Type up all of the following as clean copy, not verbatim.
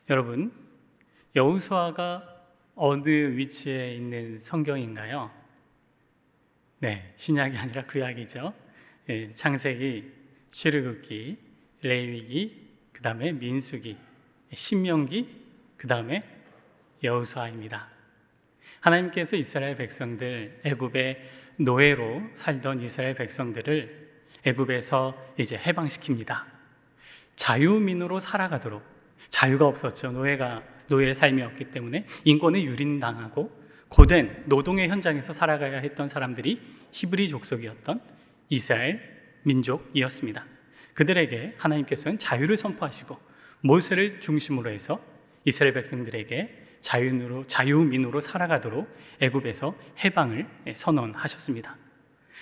여러분, 여호수아가 어느 위치에 있는 성경인가요? 네, 신약이 아니라 구약이죠. 창세기, 출애굽기, 레위기, 그 다음에 민수기, 신명기, 그 다음에 여호수아입니다. 하나님께서 이스라엘 백성들, 애굽의 노예로 살던 이스라엘 백성들을 애굽에서 이제 해방시킵니다. 자유민으로 살아가도록, 자유가 없었죠. 노예의 삶이었기 때문에 인권에 유린당하고 고된 노동의 현장에서 살아가야 했던 사람들이 히브리 족속이었던 이스라엘 민족이었습니다. 그들에게 하나님께서는 자유를 선포하시고 모세를 중심으로 해서 이스라엘 백성들에게 자유민으로 살아가도록 애굽에서 해방을 선언하셨습니다.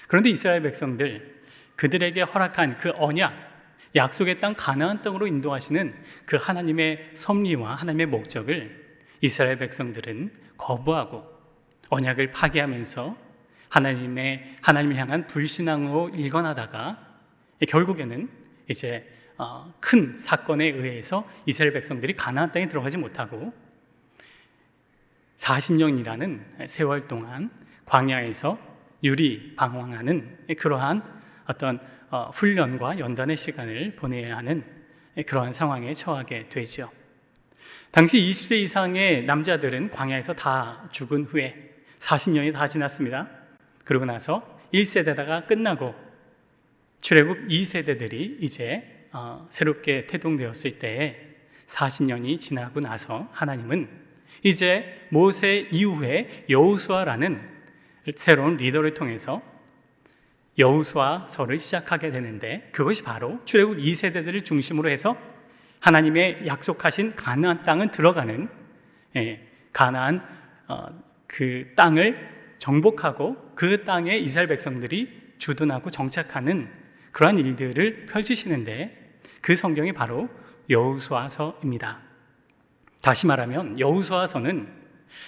그런데 이스라엘 백성들, 그들에게 허락한 그 언약, 약속의 땅 가나안 땅으로 인도하시는 그 하나님의 섭리와 하나님의 목적을 이스라엘 백성들은 거부하고 언약을 파기하면서 하나님을 향한 불신앙으로 일관하다가 결국에는 이제 큰 사건에 의해서 이스라엘 백성들이 가나안 땅에 들어가지 못하고 40년이라는 세월 동안 광야에서 유리방황하는 그러한 어떤 훈련과 연단의 시간을 보내야 하는 그러한 상황에 처하게 되죠. 당시 20세 이상의 남자들은 광야에서 다 죽은 후에 40년이 다 지났습니다. 그러고 나서 1세대다가 끝나고 출애굽 2세대들이 이제 새롭게 태동되었을 때에 40년이 지나고 나서 하나님은 이제 모세 이후에 여호수아라는 새로운 리더를 통해서 여호수아서를 시작하게 되는데, 그것이 바로 출애굽 2세대들을 중심으로 해서 하나님의 약속하신 가나안 땅은 들어가는 가나안 그 땅을 정복하고 그 땅에 이스라엘 백성들이 주둔하고 정착하는 그러한 일들을 펼치시는데, 그 성경이 바로 여호수아서입니다. 다시 말하면 여호수아서는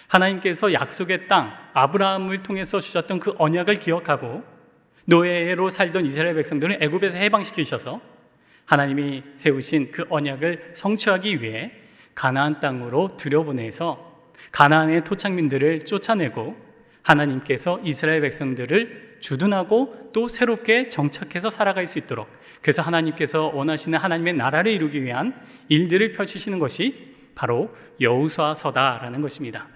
하나님께서 약속의 땅 아브라함을 통해서 주셨던 그 언약을 기억하고 노예로 살던 이스라엘 백성들을 애굽에서 해방시키셔서 하나님이 세우신 그 언약을 성취하기 위해 가나안 땅으로 들여보내서 가나안의 토착민들을 쫓아내고 하나님께서 이스라엘 백성들을 주둔하고 또 새롭게 정착해서 살아갈 수 있도록, 그래서 하나님께서 원하시는 하나님의 나라를 이루기 위한 일들을 펼치시는 것이 바로 여호수아서다라는 것입니다.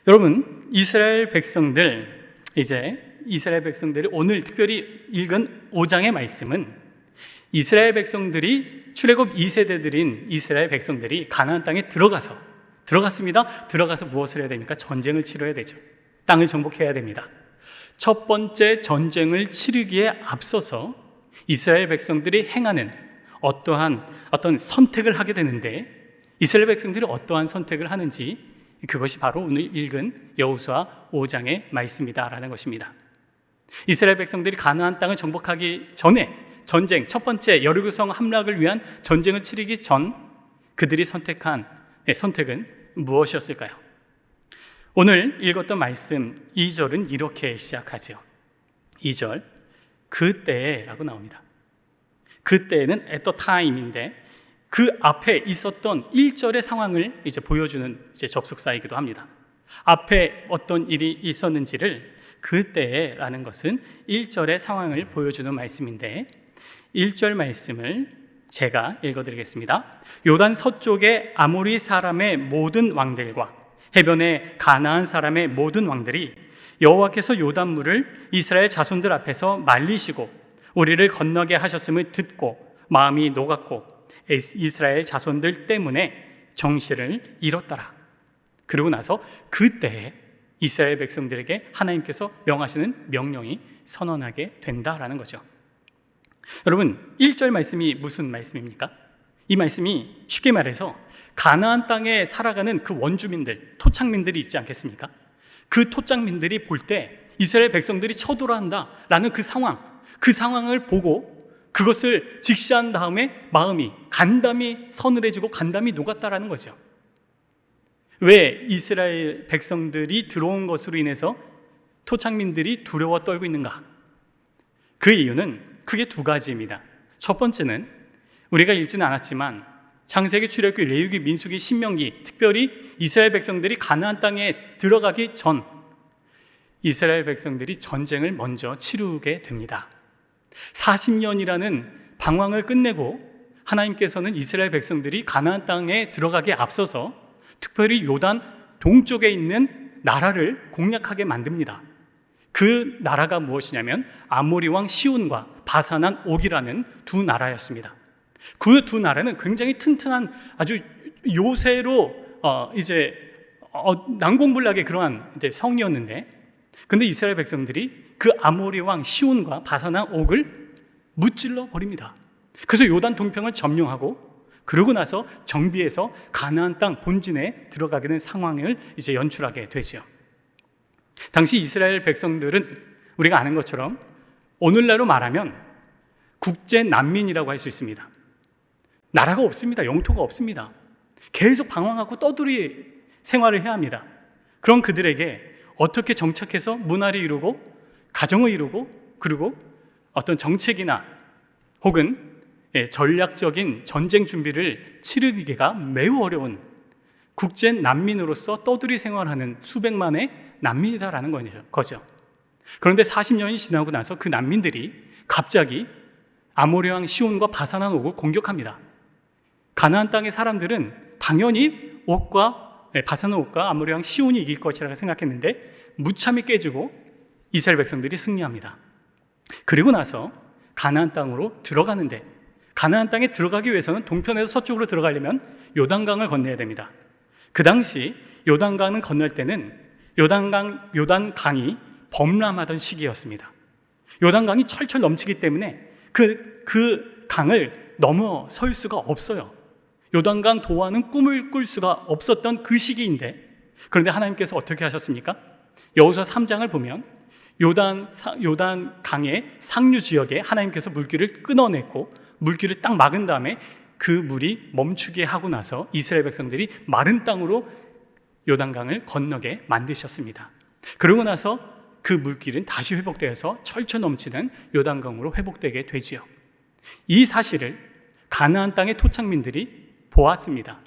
여러분, 이스라엘 백성들이 오늘 특별히 읽은 5장의 말씀은 이스라엘 백성들이 출애굽 2세대들인 이스라엘 백성들이 가나안 땅에 들어갔습니다. 들어가서 무엇을 해야 됩니까? 전쟁을 치러야 되죠. 땅을 정복해야 됩니다. 첫 번째 전쟁을 치르기에 앞서서 이스라엘 백성들이 행하는 어떤 선택을 하게 되는데, 이스라엘 백성들이 어떠한 선택을 하는지, 그것이 바로 오늘 읽은 여호수아 5장의 말씀이다라는 것입니다. 이스라엘 백성들이 가나안 땅을 정복하기 전에 전쟁, 첫 번째 여리고성 함락을 위한 전쟁을 치르기 전 그들이 선택한 선택은 무엇이었을까요? 오늘 읽었던 말씀 2절은 이렇게 시작하죠. 2절, 그때라고 나옵니다. 그때는 at the time인데 그 앞에 있었던 1절의 상황을 이제 보여주는 접속사이기도 합니다. 앞에 어떤 일이 있었는지를 그때라는 것은 1절의 상황을 보여주는 말씀인데, 1절 말씀을 제가 읽어드리겠습니다. 요단 서쪽의 아모리 사람의 모든 왕들과 해변의 가나안 사람의 모든 왕들이 여호와께서 요단물을 이스라엘 자손들 앞에서 말리시고 우리를 건너게 하셨음을 듣고 마음이 녹았고 이스라엘 자손들 때문에 정신을 잃었더라. 그러고 나서 그때에 이스라엘 백성들에게 하나님께서 명하시는 명령이 선언하게 된다라는 거죠. 여러분, 1절 말씀이 무슨 말씀입니까? 이 말씀이 쉽게 말해서 가나안 땅에 살아가는 그 원주민들, 토착민들이 있지 않겠습니까? 그 토착민들이 볼 때 이스라엘 백성들이 쳐들어간다라는 그 상황을 보고 그것을 직시한 다음에 마음이 간담이 서늘해지고 간담이 녹았다라는 거죠. 왜 이스라엘 백성들이 들어온 것으로 인해서 토착민들이 두려워 떨고 있는가? 그 이유는 크게 두 가지입니다. 첫 번째는 우리가 읽지는 않았지만 창세기, 출애굽기, 레위기, 민수기, 신명기, 특별히 이스라엘 백성들이 가나안 땅에 들어가기 전 이스라엘 백성들이 전쟁을 먼저 치르게 됩니다. 40년이라는 방황을 끝내고 하나님께서는 이스라엘 백성들이 가나안 땅에 들어가기에 앞서서 특별히 요단 동쪽에 있는 나라를 공략하게 만듭니다. 그 나라가 무엇이냐면 아모리 왕 시온과 바산한 옥이라는 두 나라였습니다. 그 두 나라는 굉장히 튼튼한 아주 요새로 난공불락의 그러한 성이었는데, 근데 이스라엘 백성들이 그 아모리 왕 시온과 바산한 옥을 무찔러 버립니다. 그래서 요단 동편을 점령하고 그러고 나서 정비해서 가나안 땅 본진에 들어가게 된 상황을 이제 연출하게 되죠. 당시 이스라엘 백성들은 우리가 아는 것처럼 오늘날로 말하면 국제 난민이라고 할 수 있습니다. 나라가 없습니다. 영토가 없습니다. 계속 방황하고 떠돌이 생활을 해야 합니다. 그럼 그들에게 어떻게 정착해서 문화를 이루고 가정을 이루고 그리고 어떤 정책이나 혹은 전략적인 전쟁 준비를 치르기가 매우 어려운 국제 난민으로서 떠돌이 생활하는 수백만의 난민이다라는 거죠. 그런데 40년이 지나고 나서 그 난민들이 갑자기 아모리 왕 시온과 바산한 옥을 공격합니다. 가나안 땅의 사람들은 당연히 바산한 옥과 아모리 왕 시온이 이길 것이라고 생각했는데 무참히 깨지고 이스라엘 백성들이 승리합니다. 그리고 나서 가나안 땅으로 들어가는데, 가나안 땅에 들어가기 위해서는 동편에서 서쪽으로 들어가려면 요단강을 건너야 됩니다. 그 당시 요단강을 건널 때는 요단강이 범람하던 시기였습니다. 요단강이 철철 넘치기 때문에 그 강을 넘어설 수가 없어요. 요단강 도하는 꿈을 꿀 수가 없었던 그 시기인데, 그런데 하나님께서 어떻게 하셨습니까? 여호수아 3장을 보면 요단 강의 상류 지역에 하나님께서 물길을 끊어냈고 물길을 딱 막은 다음에 그 물이 멈추게 하고 나서 이스라엘 백성들이 마른 땅으로 요단강을 건너게 만드셨습니다. 그러고 나서 그 물길은 다시 회복되어서 철철 넘치는 요단강으로 회복되게 되지요. 이 사실을 가나안 땅의 토착민들이 보았습니다.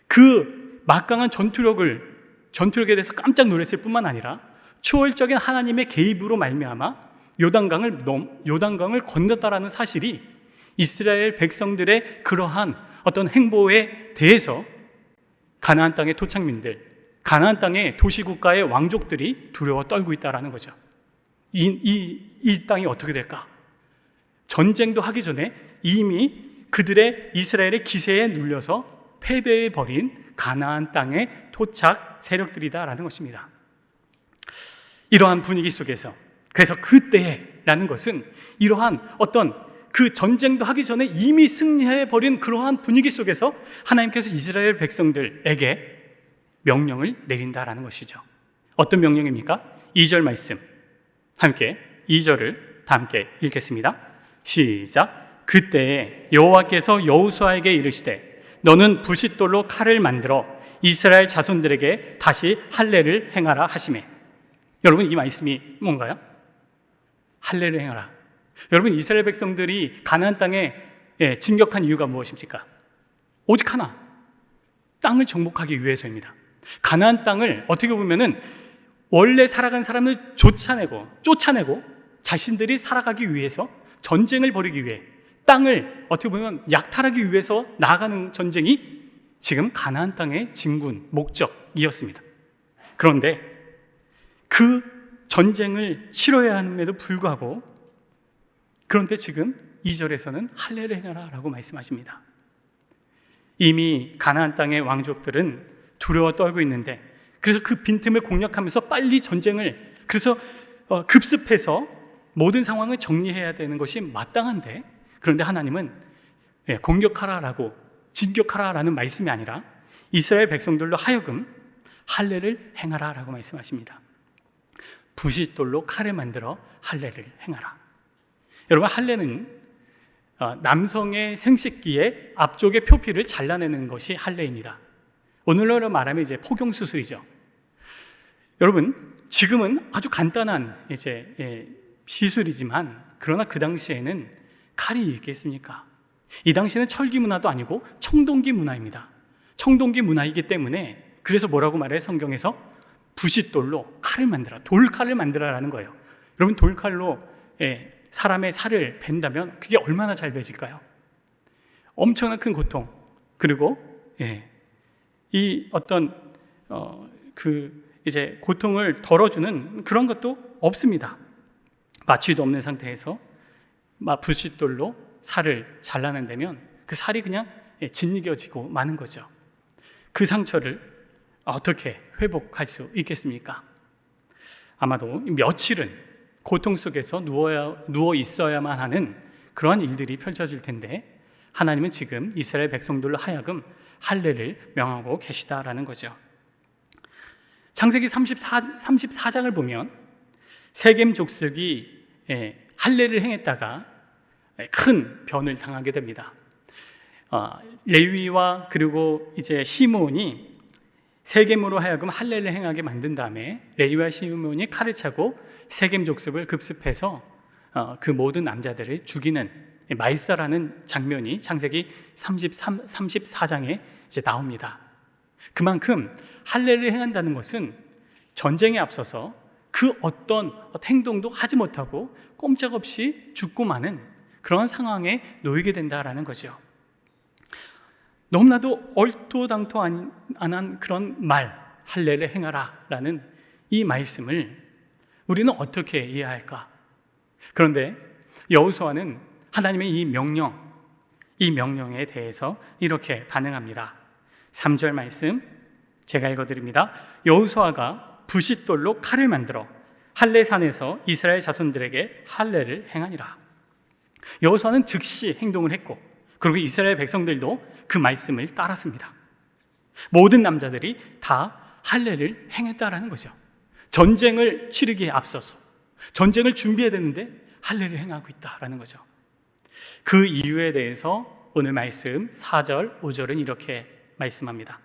그 막강한 전투력에 대해서 깜짝 놀랐을 뿐만 아니라 초월적인 하나님의 개입으로 말미암아 요단강을 건넜다라는 사실이 이스라엘 백성들의 그러한 어떤 행보에 대해서 가나안 땅의 토착민들, 가나안 땅의 도시국가의 왕족들이 두려워 떨고 있다라는 거죠. 이 땅이 어떻게 될까? 전쟁도 하기 전에 이미 그들의 이스라엘의 기세에 눌려서 패배해버린 가나안 땅의 토착 세력들이다라는 것입니다. 이러한 분위기 속에서, 그래서 그때라는 것은 이러한 어떤 그 전쟁도 하기 전에 이미 승리해버린 그러한 분위기 속에서 하나님께서 이스라엘 백성들에게 명령을 내린다라는 것이죠. 어떤 명령입니까? 2절 말씀 함께 2절을 다 함께 읽겠습니다. 시작. 그때에 여호와께서 여호수아에게 이르시되 너는 부싯돌로 칼을 만들어 이스라엘 자손들에게 다시 할례를 행하라 하시매. 여러분, 이 말씀이 뭔가요? 할례를 행하라. 여러분, 이스라엘 백성들이 가나안 땅에 진격한 이유가 무엇입니까? 오직 하나, 땅을 정복하기 위해서입니다. 가나안 땅을 어떻게 보면은 원래 살아간 사람을 쫓아내고 자신들이 살아가기 위해서 전쟁을 벌이기 위해 땅을 어떻게 보면 약탈하기 위해서 나아가는 전쟁이 지금 가나안 땅의 진군 목적이었습니다. 그런데 그 전쟁을 치러야 함에도 불구하고 그런데 지금 2절에서는 할례를 행하라 라고 말씀하십니다. 이미 가나안 땅의 왕족들은 두려워 떨고 있는데, 그래서 그 빈틈을 공략하면서 빨리 전쟁을, 그래서 급습해서 모든 상황을 정리해야 되는 것이 마땅한데, 그런데 하나님은 공격하라라고 진격하라라는 말씀이 아니라 이스라엘 백성들로 하여금 할례를 행하라라고 말씀하십니다. 부싯돌로 칼을 만들어 할례를 행하라. 여러분, 할례는 남성의 생식기의 앞쪽의 표피를 잘라내는 것이 할례입니다. 오늘날로 말하면 이제 포경 수술이죠. 여러분, 지금은 아주 간단한 시술이지만 그러나 그 당시에는 칼이 있겠습니까? 이 당시에는 철기 문화도 아니고 청동기 문화입니다. 청동기 문화이기 때문에 그래서 뭐라고 말해요? 성경에서 부싯돌로 칼을 만들어, 돌칼을 만들어라는 거예요. 여러분, 돌칼로 사람의 살을 벤다면 그게 얼마나 잘 베질까요? 엄청난 큰 고통, 그리고 이 어떤 이제 고통을 덜어주는 그런 것도 없습니다. 마취도 없는 상태에서 부싯돌로 살을 잘라낸다면 그 살이 그냥 짓이겨지고 마는 거죠. 그 상처를 어떻게 회복할 수 있겠습니까? 아마도 며칠은 고통 속에서 누워 있어야만 하는 그러한 일들이 펼쳐질 텐데, 하나님은 지금 이스라엘 백성들로 하여금 할례를 명하고 계시다라는 거죠. 창세기 34장을 보면 세겜 족속이 할례를 행했다가 큰 변을 당하게 됩니다. 레위와 그리고 이제 시므온이 세겜으로 하여금 할례를 행하게 만든 다음에 레위와 시므온이 칼을 차고 세겜 족속을 급습해서 그 모든 남자들을 죽이는 말살하는 장면이 창세기 34장에 이제 나옵니다. 그만큼 할례를 행한다는 것은 전쟁에 앞서서 그 어떤 행동도 하지 못하고 꼼짝없이 죽고 마는 그런 상황에 놓이게 된다라는 거죠. 너무나도 얼토당토안한 그런 말, 할례를 행하라라는 이 말씀을 우리는 어떻게 이해할까? 그런데 여호수아는 하나님의 이 명령에 대해서 이렇게 반응합니다. 3절 말씀 제가 읽어드립니다. 여호수아가 부싯돌로 칼을 만들어 할례산에서 이스라엘 자손들에게 할례를 행하니라. 여호수아는 즉시 행동을 했고, 그리고 이스라엘 백성들도 그 말씀을 따랐습니다. 모든 남자들이 다 할례를 행했다라는 거죠. 전쟁을 치르기에 앞서서 전쟁을 준비해야 되는데 할례를 행하고 있다라는 거죠. 그 이유에 대해서 오늘 말씀 4절, 5절은 이렇게 말씀합니다.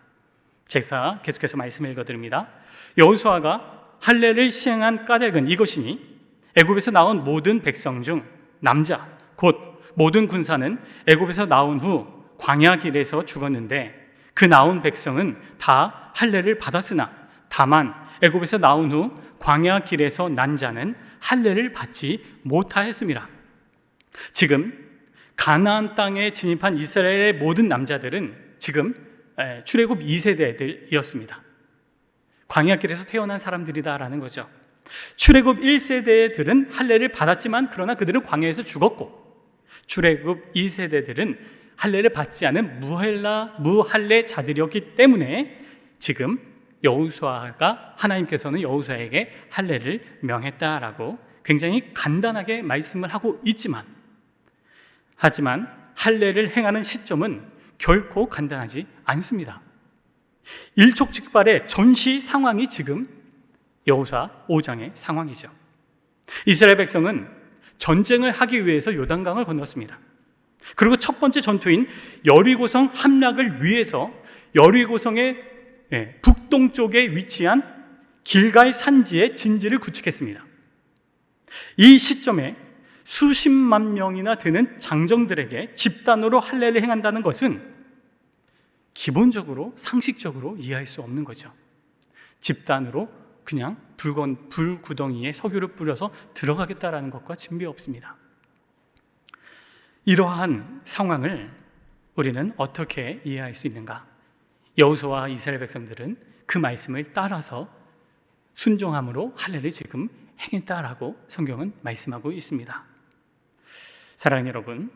제가 계속해서 말씀을 읽어드립니다. 여호수아가 할례를 시행한 까닭은 이것이니 애굽에서 나온 모든 백성 중 남자 곧 모든 군사는 애굽에서 나온 후 광야 길에서 죽었는데 그 나온 백성은 다 할례를 받았으나 다만 애굽에서 나온 후 광야 길에서 난 자는 할례를 받지 못하였습니다. 지금 가나안 땅에 진입한 이스라엘의 모든 남자들은 지금 출애굽 2세대들이었습니다. 광야길에서 태어난 사람들이다라는 거죠. 출애굽 1세대들은 할례를 받았지만 그러나 그들은 광야에서 죽었고, 출애굽 2세대들은 할례를 받지 않은 무할례자들이었기 때문에 지금 하나님께서는 여호수아에게 할례를 명했다라고 굉장히 간단하게 말씀을 하고 있지만, 하지만 할례를 행하는 시점은 결코 간단하지 않습니다. 일촉즉발의 전시 상황이 지금 여호수아 5장의 상황이죠. 이스라엘 백성은 전쟁을 하기 위해서 요단강을 건넜습니다. 그리고 첫 번째 전투인 여리고성 함락을 위해서 여리고성의 북동쪽에 위치한 길갈 산지에 진지를 구축했습니다. 이 시점에 수십만 명이나 되는 장정들에게 집단으로 할례를 행한다는 것은 기본적으로 상식적으로 이해할 수 없는 거죠. 집단으로 그냥 불구덩이에 석유를 뿌려서 들어가겠다라는 것과 진비 없습니다. 이러한 상황을 우리는 어떻게 이해할 수 있는가? 여호수아와 이스라엘 백성들은 그 말씀을 따라서 순종함으로 할례를 지금 행했다라고 성경은 말씀하고 있습니다. 사랑하는 여러분,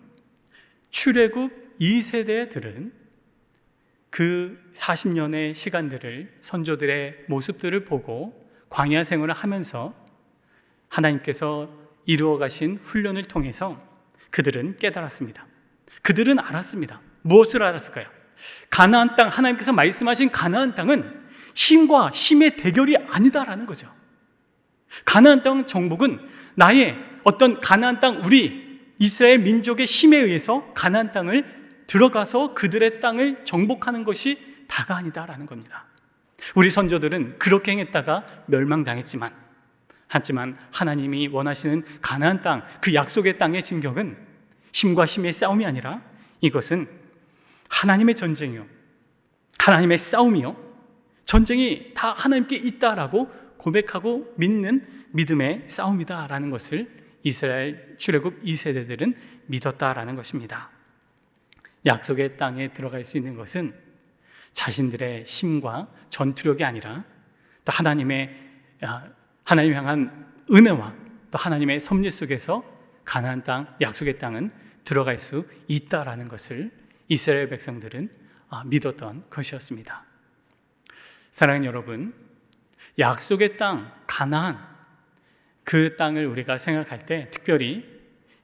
출애굽 2세대들은 그 40년의 시간들을, 선조들의 모습들을 보고 광야 생활을 하면서 하나님께서 이루어 가신 훈련을 통해서 그들은 깨달았습니다. 그들은 알았습니다. 무엇을 알았을까요? 가나안 땅, 하나님께서 말씀하신 가나안 땅은 힘과 힘의 대결이 아니다라는 거죠. 가나안 땅 정복은 나의 어떤 가나안 땅, 우리 이스라엘 민족의 힘에 의해서 가나안 땅을 들어가서 그들의 땅을 정복하는 것이 다가 아니다라는 겁니다. 우리 선조들은 그렇게 행했다가 멸망당했지만, 하지만 하나님이 원하시는 가나안 땅, 그 약속의 땅의 진격은 힘과 힘의 싸움이 아니라 이것은 하나님의 전쟁이요, 하나님의 싸움이요, 전쟁이 다 하나님께 있다라고 고백하고 믿는 믿음의 싸움이다라는 것을 이스라엘 출애굽 2세대들은 믿었다라는 것입니다. 약속의 땅에 들어갈 수 있는 것은 자신들의 힘과 전투력이 아니라 또 하나님이 향한 은혜와 또 하나님의 섭리 속에서 가나안 땅, 약속의 땅은 들어갈 수 있다라는 것을 이스라엘 백성들은 믿었던 것이었습니다. 사랑하는 여러분, 약속의 땅, 가나안, 그 땅을 우리가 생각할 때, 특별히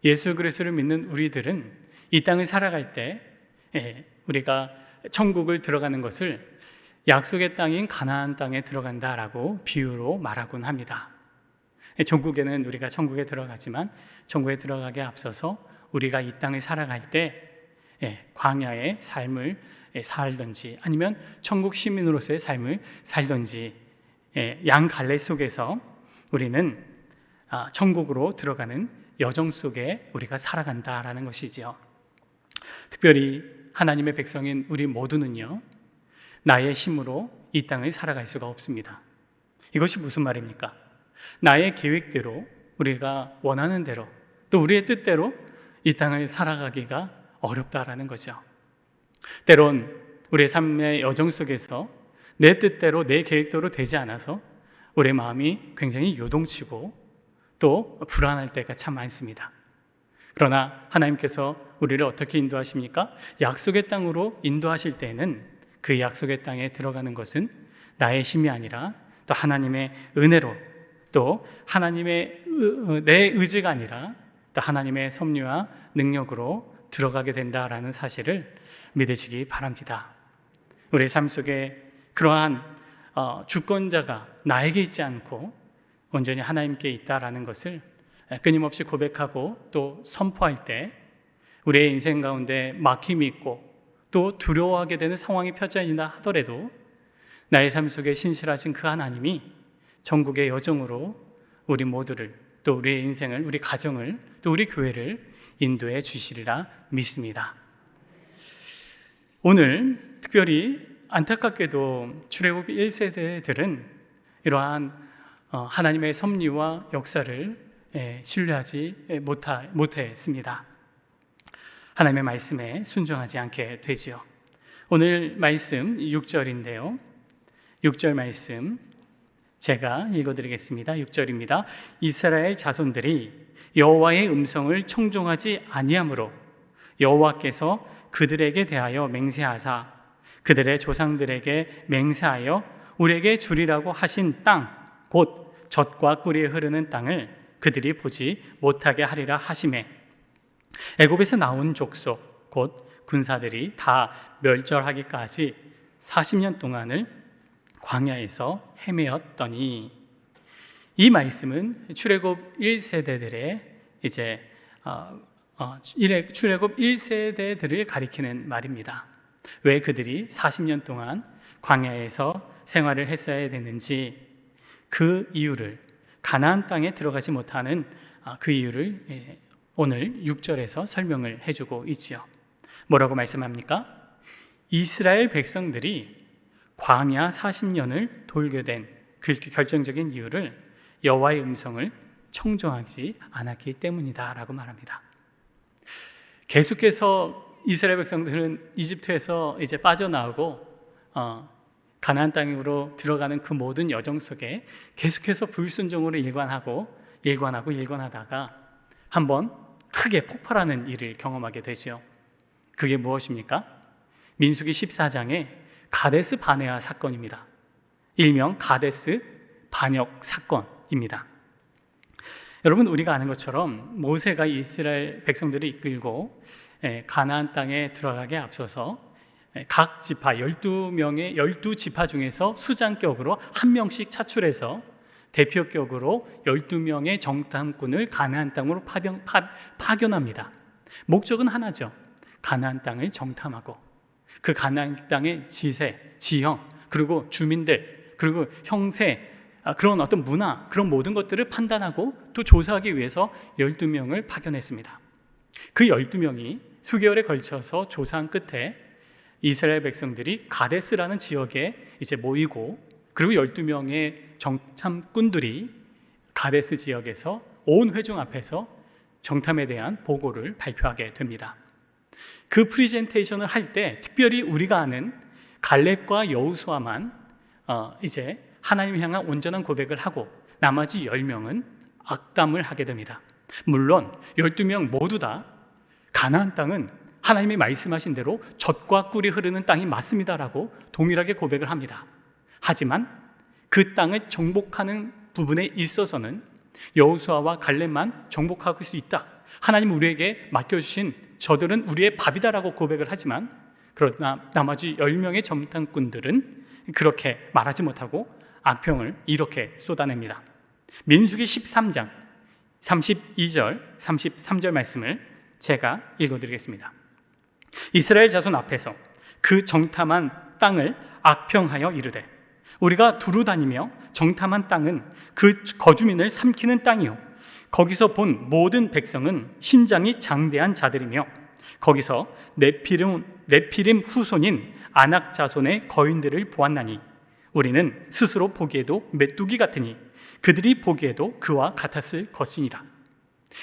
예수 그리스도를 믿는 우리들은 이 땅을 살아갈 때 우리가 천국을 들어가는 것을 약속의 땅인 가나안 땅에 들어간다라고 비유로 말하곤 합니다. 전국에는 우리가 천국에 들어가지만 천국에 들어가기에 앞서서 우리가 이 땅을 살아갈 때 광야의 삶을 살든지 아니면 천국 시민으로서의 삶을 살든지 양 갈래 속에서 우리는 천국으로 들어가는 여정 속에 우리가 살아간다라는 것이지요. 특별히 하나님의 백성인 우리 모두는요, 나의 힘으로 이 땅을 살아갈 수가 없습니다. 이것이 무슨 말입니까? 나의 계획대로, 우리가 원하는 대로, 또 우리의 뜻대로 이 땅을 살아가기가 어렵다라는 거죠. 때론 우리의 삶의 여정 속에서 내 뜻대로, 내 계획대로 되지 않아서 우리의 마음이 굉장히 요동치고 또 불안할 때가 참 많습니다. 그러나 하나님께서 우리를 어떻게 인도하십니까? 약속의 땅으로 인도하실 때에는 그 약속의 땅에 들어가는 것은 나의 힘이 아니라 또 하나님의 은혜로, 또 하나님의 내 의지가 아니라 또 하나님의 섭리와 능력으로 들어가게 된다라는 사실을 믿으시기 바랍니다. 우리의 삶 속에 그러한 주권자가 나에게 있지 않고 온전히 하나님께 있다라는 것을 끊임없이 고백하고 또 선포할 때 우리의 인생 가운데 막힘이 있고 또 두려워하게 되는 상황이 펼쳐진다 하더라도 나의 삶 속에 신실하신 그 하나님이 천국의 여정으로 우리 모두를, 또 우리의 인생을, 우리 가정을, 또 우리 교회를 인도해 주시리라 믿습니다. 오늘 특별히 안타깝게도 출애굽 1세대들은 이러한 하나님의 섭리와 역사를 신뢰하지 못했습니다. 하나님의 말씀에 순종하지 않게 되지요. 오늘 말씀 6절인데요. 6절 말씀 제가 읽어드리겠습니다. 6절입니다. 이스라엘 자손들이 여호와의 음성을 청종하지 아니하므로 여호와께서 그들에게 대하여 맹세하사 그들의 조상들에게 맹세하여 우리에게 주리라고 하신 땅, 곧 젖과 꿀이 흐르는 땅을 그들이 보지 못하게 하리라 하시매, 애굽에서 나온 족속 곧 군사들이 다 멸절하기까지 40년 동안을 광야에서 헤매었더니, 이 말씀은 출애굽 1세대들의 출애굽 1세대들을 가리키는 말입니다. 왜 그들이 40년 동안 광야에서 생활을 했어야 되는지, 그 이유를, 가나안 땅에 들어가지 못하는 그 이유를 오늘 6절에서 설명을 해주고 있지요. 뭐라고 말씀합니까? 이스라엘 백성들이 광야 40년을 돌게 된 그 결정적인 이유를 여호와의 음성을 청종하지 않았기 때문이다 라고 말합니다. 계속해서 이스라엘 백성들은 이집트에서 이제 빠져나오고 가나안 땅으로 들어가는 그 모든 여정 속에 계속해서 불순종으로 일관하다가 한번 크게 폭발하는 일을 경험하게 되죠. 그게 무엇입니까? 민수기 14장에 가데스 바네아 사건입니다. 일명 가데스 반역 사건입니다. 여러분, 우리가 아는 것처럼 모세가 이스라엘 백성들을 이끌고 가나안 땅에 들어가게 앞서서 각 지파 12지파 중에서 수장격으로 한 명씩 차출해서 대표격으로 12명의 정탐꾼을 가나안 땅으로 파견합니다. 목적은 하나죠. 가나안 땅을 정탐하고 그 가나안 땅의 지형, 그리고 주민들, 그리고 형세, 그런 어떤 문화, 그런 모든 것들을 판단하고 또 조사하기 위해서 12명을 파견했습니다. 그 12명이 수개월에 걸쳐서 조사한 끝에 이스라엘 백성들이 가데스라는 지역에 이제 모이고, 그리고 12명의 정탐꾼들이 가데스 지역에서 온 회중 앞에서 정탐에 대한 보고를 발표하게 됩니다. 그 프리젠테이션을 할 때 특별히 우리가 아는 갈렙과 여호수아만 이제 하나님을 향한 온전한 고백을 하고 나머지 10명은 악담을 하게 됩니다. 물론 12명 모두 다 가나안 땅은 하나님이 말씀하신 대로 젖과 꿀이 흐르는 땅이 맞습니다라고 동일하게 고백을 합니다. 하지만 그 땅을 정복하는 부분에 있어서는 여호수아와 갈렙만 정복할 수 있다. 하나님 우리에게 맡겨주신 저들은 우리의 밥이다라고 고백을 하지만, 그러나 나머지 10명의 정탐꾼들은 그렇게 말하지 못하고 악평을 이렇게 쏟아냅니다. 민수기 13장 32절 33절 말씀을 제가 읽어드리겠습니다. 이스라엘 자손 앞에서 그 정탐한 땅을 악평하여 이르되, 우리가 두루 다니며 정탐한 땅은 그 거주민을 삼키는 땅이요, 거기서 본 모든 백성은 신장이 장대한 자들이며 거기서 네피림 후손인 아낙 자손의 거인들을 보았나니 우리는 스스로 보기에도 메뚜기 같으니 그들이 보기에도 그와 같았을 것이니라.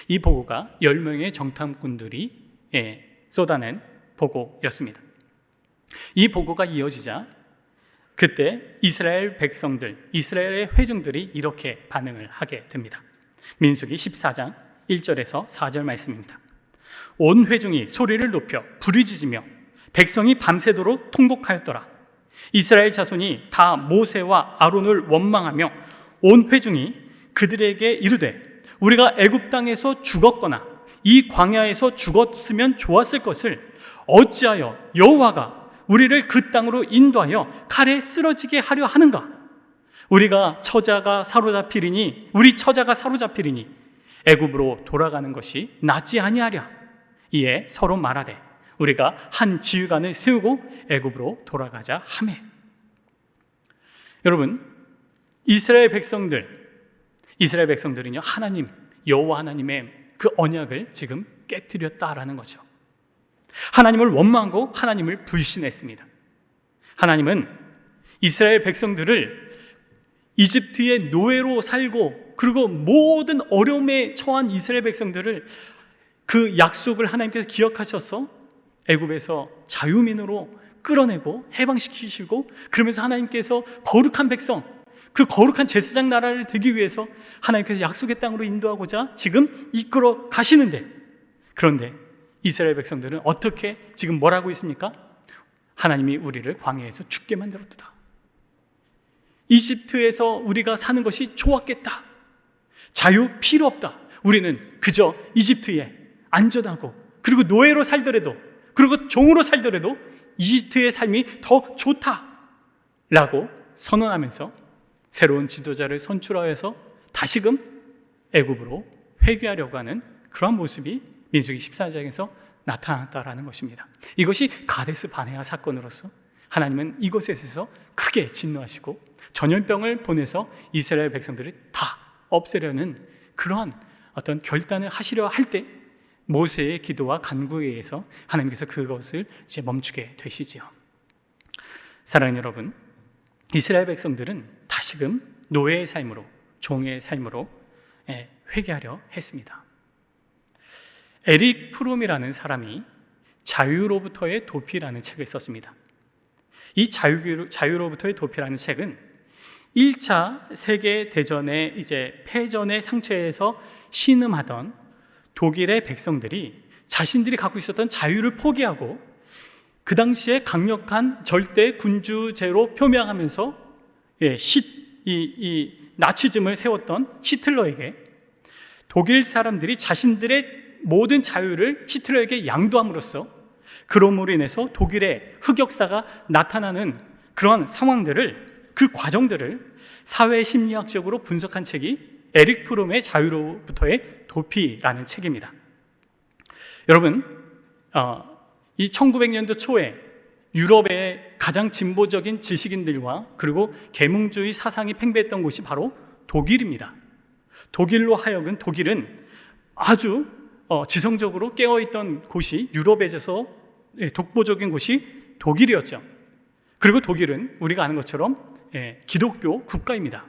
이 보고가 10명의 정탐꾼들이 쏟아낸 보고였습니다. 이 보고가 이어지자 그때 이스라엘 백성들, 이스라엘의 회중들이 이렇게 반응을 하게 됩니다. 민수기 14장 1절에서 4절 말씀입니다. 온 회중이 소리를 높여 부르짖으며 백성이 밤새도록 통곡하였더라. 이스라엘 자손이 다 모세와 아론을 원망하며 온 회중이 그들에게 이르되, 우리가 애굽 땅에서 죽었거나 이 광야에서 죽었으면 좋았을 것을 어찌하여 여호와가 우리를 그 땅으로 인도하여 칼에 쓰러지게 하려 하는가? 우리 처자가 사로잡히리니 애굽으로 돌아가는 것이 낫지 아니하랴. 이에 서로 말하되 우리가 한 지휘관을 세우고 애굽으로 돌아가자 하매. 여러분, 이스라엘 백성들은요, 하나님 여호와 하나님의 그 언약을 지금 깨뜨렸다라는 거죠. 하나님을 원망하고 하나님을 불신했습니다. 하나님은 이스라엘 백성들을 이집트의 노예로 살고 그리고 모든 어려움에 처한 이스라엘 백성들을 그 약속을 하나님께서 기억하셔서 애굽에서 자유민으로 끌어내고 해방시키시고, 그러면서 하나님께서 거룩한 백성, 그 거룩한 제사장 나라를 되기 위해서 하나님께서 약속의 땅으로 인도하고자 지금 이끌어 가시는데, 그런데 이스라엘 백성들은 어떻게 지금 뭘 하고 있습니까? 하나님이 우리를 광야에서 죽게 만들었다. 이집트에서 우리가 사는 것이 좋았겠다. 자유 필요 없다. 우리는 그저 이집트에 안전하고 그리고 노예로 살더라도 그리고 종으로 살더라도 이집트의 삶이 더 좋다라고 선언하면서 새로운 지도자를 선출하여서 다시금 애굽으로 회귀하려고 하는 그런 모습이 민수기 14장에서 나타났다라는 것입니다. 이것이 가데스 바네아 사건으로서 하나님은 이곳에서 크게 진노하시고 전염병을 보내서 이스라엘 백성들을 다 없애려는 그러한 어떤 결단을 하시려 할 때 모세의 기도와 간구에 의해서 하나님께서 그것을 이제 멈추게 되시지요. 사랑하는 여러분, 이스라엘 백성들은 다시금 노예의 삶으로, 종의 삶으로 회개하려 했습니다. 에릭 프롬이라는 사람이 자유로부터의 도피라는 책을 썼습니다. 이 자유로부터의 도피라는 책은 1차 세계대전의 이제 패전의 상처에서 신음하던 독일의 백성들이 자신들이 갖고 있었던 자유를 포기하고 그 당시에 강력한 절대 군주제로 표명하면서 나치즘을 세웠던 히틀러에게 독일 사람들이 자신들의 모든 자유를 히틀러에게 양도함으로써 그럼으로 인해서 독일의 흑역사가 나타나는 그런 상황들을, 그 과정들을 사회심리학적으로 분석한 책이 에릭 프롬의 자유로부터의 도피라는 책입니다. 여러분, 이 1900년도 초에 유럽의 가장 진보적인 지식인들과 그리고 계몽주의 사상이 팽배했던 곳이 바로 독일입니다. 독일로 하여금 독일은 아주 지성적으로 깨어있던 곳이 유럽에서 독보적인 곳이 독일이었죠. 그리고 독일은 우리가 아는 것처럼 기독교 국가입니다.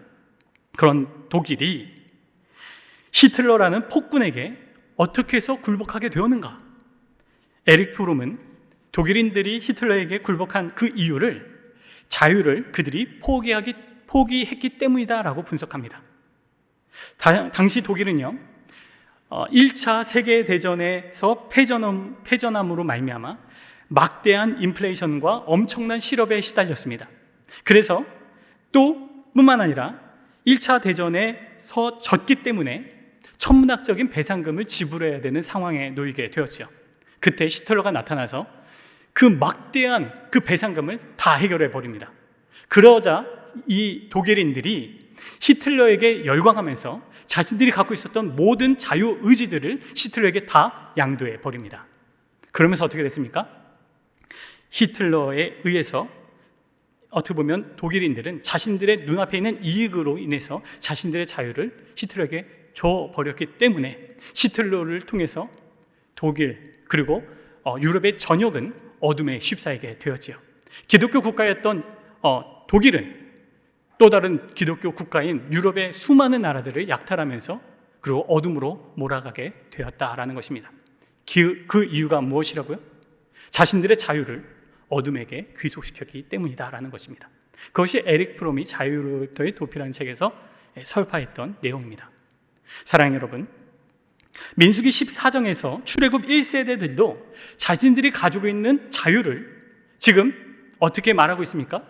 그런 독일이 히틀러라는 폭군에게 어떻게 해서 굴복하게 되었는가? 에릭 프롬은 독일인들이 히틀러에게 굴복한 그 이유를 자유를 그들이 포기했기 때문이다라고 분석합니다. 당시 독일은요, 1차 세계대전에서 패전함으로 말미암아 막대한 인플레이션과 엄청난 실업에 시달렸습니다. 그래서 또 뿐만 아니라 1차 대전에서 졌기 때문에 천문학적인 배상금을 지불해야 되는 상황에 놓이게 되었죠. 그때 히틀러가 나타나서 그 막대한 그 배상금을 다 해결해 버립니다. 그러자 이 독일인들이 히틀러에게 열광하면서 자신들이 갖고 있었던 모든 자유 의지들을 히틀러에게 다 양도해 버립니다. 그러면서 어떻게 됐습니까? 히틀러에 의해서 어떻게 보면 독일인들은 자신들의 눈앞에 있는 이익으로 인해서 자신들의 자유를 히틀러에게 줘버렸기 때문에 히틀러를 통해서 독일 그리고 유럽의 전역은 어둠에 휩싸이게 되었지요. 기독교 국가였던 독일은 또 다른 기독교 국가인 유럽의 수많은 나라들을 약탈하면서 그리고 어둠으로 몰아가게 되었다라는 것입니다. 그 이유가 무엇이라고요? 자신들의 자유를 어둠에게 귀속시켰기 때문이다라는 것입니다. 그것이 에릭 프롬이 자유로부터의 도피라는 책에서 설파했던 내용입니다. 사랑하는 여러분, 민수기 14장에서 출애굽 1세대들도 자신들이 가지고 있는 자유를 지금 어떻게 말하고 있습니까?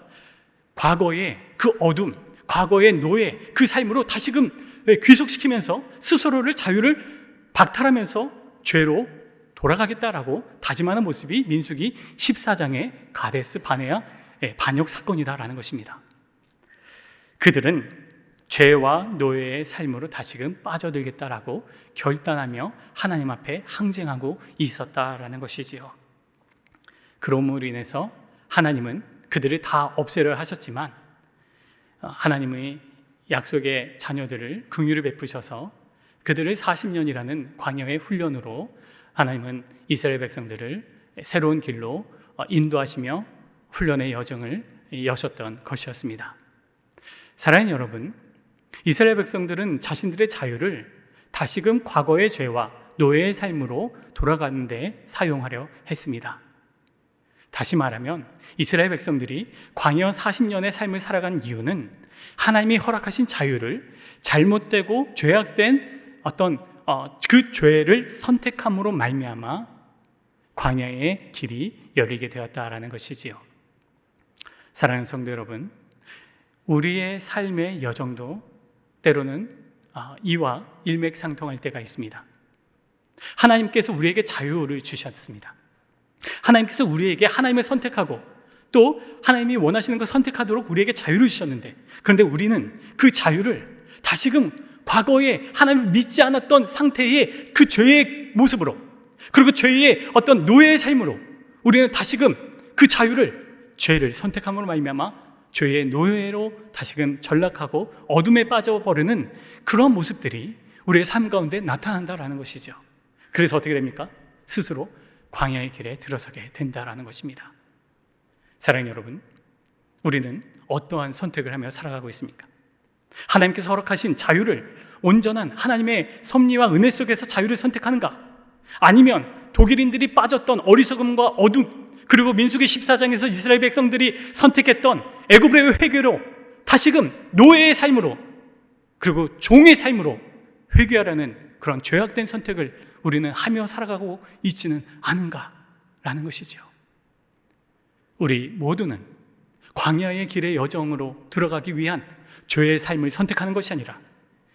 과거의 그 어둠, 과거의 노예, 그 삶으로 다시금 귀속시키면서 스스로를 자유를 박탈하면서 죄로 돌아가겠다라고 다짐하는 모습이 민수기 14장의 가데스 바네아 반역 사건이다라는 것입니다. 그들은 죄와 노예의 삶으로 다시금 빠져들겠다라고 결단하며 하나님 앞에 항쟁하고 있었다라는 것이지요. 그러므로 인해서 하나님은 그들을 다 없애려 하셨지만 하나님의 약속의 자녀들을 긍휼을 베푸셔서 그들을 40년이라는 광야의 훈련으로 하나님은 이스라엘 백성들을 새로운 길로 인도하시며 훈련의 여정을 여셨던 것이었습니다. 사랑하는 여러분, 이스라엘 백성들은 자신들의 자유를 다시금 과거의 죄와 노예의 삶으로 돌아가는 데 사용하려 했습니다. 다시 말하면 이스라엘 백성들이 광야 40년의 삶을 살아간 이유는 하나님이 허락하신 자유를 잘못되고 죄악된 어떤 그 죄를 선택함으로 말미암아 광야의 길이 열리게 되었다라는 것이지요. 사랑하는 성도 여러분, 우리의 삶의 여정도 때로는 이와 일맥상통할 때가 있습니다. 하나님께서 우리에게 자유를 주셨습니다. 하나님께서 우리에게 하나님을 선택하고 또 하나님이 원하시는 것 선택하도록 우리에게 자유를 주셨는데, 그런데 우리는 그 자유를 다시금 과거에 하나님을 믿지 않았던 상태의 그 죄의 모습으로, 그리고 죄의 어떤 노예의 삶으로 우리는 다시금 그 자유를 죄를 선택함으로 말미암아 죄의 노예로 다시금 전락하고 어둠에 빠져버리는 그런 모습들이 우리의 삶 가운데 나타난다라는 것이죠. 그래서 어떻게 됩니까? 스스로 광야의 길에 들어서게 된다라는 것입니다. 사랑하는 여러분, 우리는 어떠한 선택을 하며 살아가고 있습니까? 하나님께서 허락하신 자유를 온전한 하나님의 섭리와 은혜 속에서 자유를 선택하는가? 아니면 독일인들이 빠졌던 어리석음과 어둠, 그리고 민수기 14장에서 이스라엘 백성들이 선택했던 애굽의 회개로 다시금 노예의 삶으로 그리고 종의 삶으로 회개하라는 그런 죄악된 선택을 우리는 하며 살아가고 있지는 않은가라는 것이죠. 우리 모두는 광야의 길의 여정으로 들어가기 위한 죄의 삶을 선택하는 것이 아니라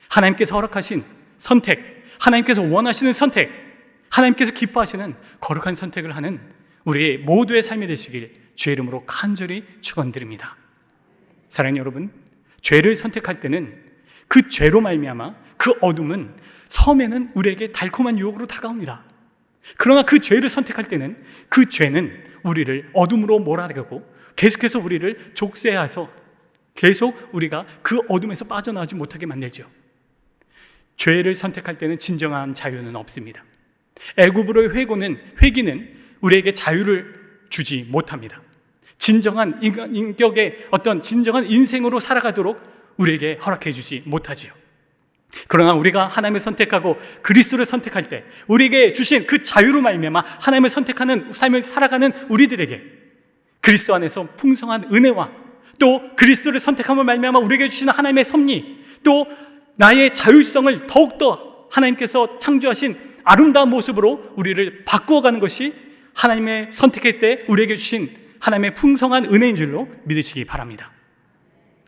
하나님께서 허락하신 선택, 하나님께서 원하시는 선택, 하나님께서 기뻐하시는 거룩한 선택을 하는 우리 모두의 삶이 되시길 주의 이름으로 간절히 축원드립니다. 사랑하는 여러분, 죄를 선택할 때는 그 죄로 말미암아 그 어둠은 처음에는 우리에게 달콤한 유혹으로 다가옵니다. 그러나 그 죄를 선택할 때는 그 죄는 우리를 어둠으로 몰아가고 계속해서 우리를 족쇄해서 계속 우리가 그 어둠에서 빠져나오지 못하게 만들죠. 죄를 선택할 때는 진정한 자유는 없습니다. 애굽으로의 회기는 우리에게 자유를 주지 못합니다. 진정한 인격의 어떤 진정한 인생으로 살아가도록 우리에게 허락해 주지 못하지요. 그러나 우리가 하나님을 선택하고 그리스도를 선택할 때 우리에게 주신 그 자유로 말미암아 하나님을 선택하는 삶을 살아가는 우리들에게 그리스도 안에서 풍성한 은혜와 또 그리스도를 선택함을 말미암아 우리에게 주시는 하나님의 섭리, 또 나의 자율성을 더욱더 하나님께서 창조하신 아름다운 모습으로 우리를 바꾸어가는 것이 하나님의 선택할 때 우리에게 주신 하나님의 풍성한 은혜인 줄로 믿으시기 바랍니다.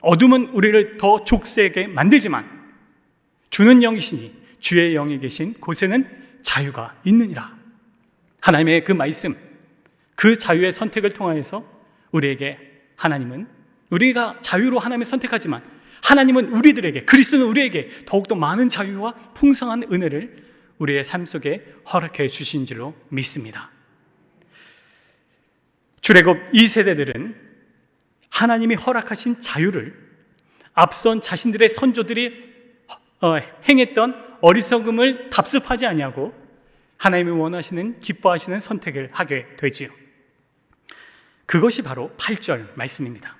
어둠은 우리를 더 족쇄하게 만들지만 주는 영이시니 주의 영이 계신 곳에는 자유가 있느니라. 하나님의 그 말씀, 그 자유의 선택을 통하여서 우리에게 하나님은 우리가 자유로 하나님을 선택하지만 하나님은 우리들에게, 그리스도는 우리에게 더욱더 많은 자유와 풍성한 은혜를 우리의 삶 속에 허락해 주신 줄로 믿습니다. 출애굽 2세대들은 하나님이 허락하신 자유를 앞선 자신들의 선조들이 행했던 어리석음을 답습하지 아니하고 하나님이 원하시는, 기뻐하시는 선택을 하게 되지요. 그것이 바로 8절 말씀입니다.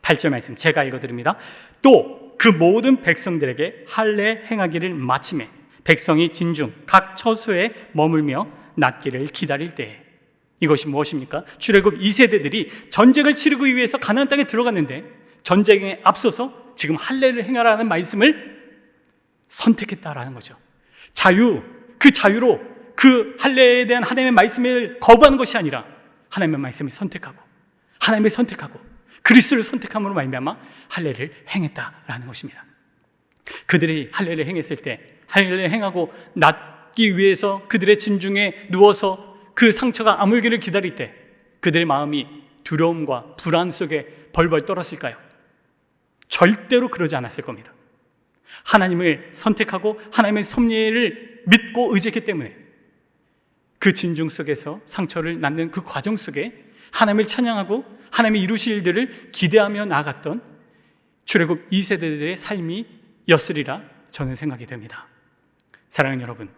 8절 말씀 제가 읽어드립니다. 또 그 모든 백성들에게 할례 행하기를 마치매 백성이 진중 각 처소에 머물며 낫기를 기다릴 때에. 이것이 무엇입니까? 출애굽 2세대들이 전쟁을 치르기 위해서 가나안 땅에 들어갔는데 전쟁에 앞서서 지금 할례를 행하라는 말씀을 선택했다라는 거죠. 그 자유로 그 할례에 대한 하나님의 말씀을 거부하는 것이 아니라 하나님의 말씀을 선택하고 하나님을 선택하고 그리스도를 선택함으로 말미암아 할례를 행했다라는 것입니다. 그들이 할례를 행했을 때, 할례를 행하고 낫기 위해서 그들의 진중에 누워서 그 상처가 아물기를 기다릴 때 그들의 마음이 두려움과 불안 속에 벌벌 떨었을까요? 절대로 그러지 않았을 겁니다. 하나님을 선택하고 하나님의 섭리를 믿고 의지했기 때문에 그 진중 속에서 상처를 낳는 그 과정 속에 하나님을 찬양하고 하나님의 이루실 일들을 기대하며 나아갔던 출애굽 2세대들의 삶이었으리라 저는 생각이 됩니다. 사랑하는 여러분,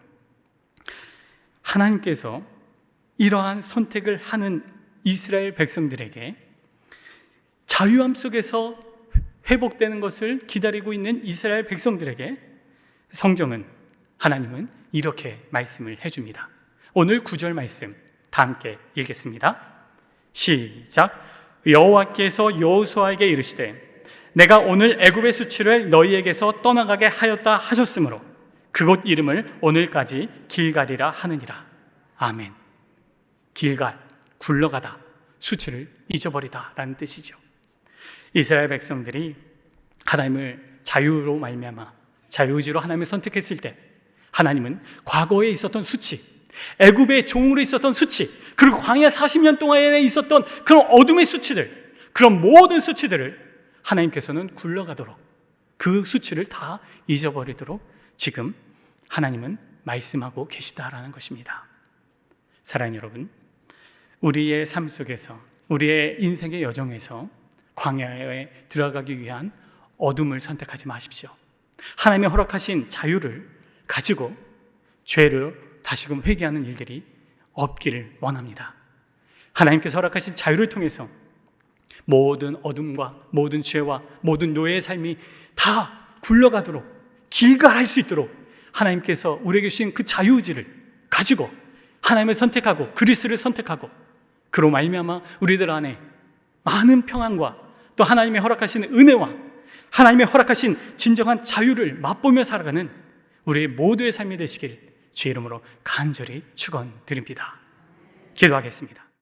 하나님께서 이러한 선택을 하는 이스라엘 백성들에게 자유함 속에서 회복되는 것을 기다리고 있는 이스라엘 백성들에게 성경은, 하나님은 이렇게 말씀을 해줍니다. 오늘 9절 말씀 다 함께 읽겠습니다. 시작. 여호와께서 여호수아에게 이르시되 내가 오늘 애굽의 수치를 너희에게서 떠나가게 하였다 하셨으므로 그곳 이름을 오늘까지 길갈이라 하느니라. 아멘. 길갈, 굴러가다, 수치를 잊어버리다 라는 뜻이죠. 이스라엘 백성들이 하나님을 자유로 말미암아 자유의지로 하나님을 선택했을 때 하나님은 과거에 있었던 수치, 애굽의 종으로 있었던 수치, 그리고 광야 40년 동안에 있었던 그런 어둠의 수치들, 그런 모든 수치들을 하나님께서는 굴러가도록, 그 수치를 다 잊어버리도록 지금 하나님은 말씀하고 계시다라는 것입니다. 사랑하는 여러분, 우리의 삶 속에서, 우리의 인생의 여정에서 광야에 들어가기 위한 어둠을 선택하지 마십시오. 하나님이 허락하신 자유를 가지고 죄를 다시금 회개하는 일들이 없기를 원합니다. 하나님께서 허락하신 자유를 통해서 모든 어둠과 모든 죄와 모든 노예의 삶이 다 굴러가도록, 길갈할 수 있도록 하나님께서 우리에게 주신 그 자유의지를 가지고 하나님을 선택하고 그리스도를 선택하고 그로 말미암아 우리들 안에 많은 평안과 또 하나님의 허락하신 은혜와 하나님의 허락하신 진정한 자유를 맛보며 살아가는 우리의 모두의 삶이 되시길 주의 이름으로 간절히 축원드립니다. 기도하겠습니다.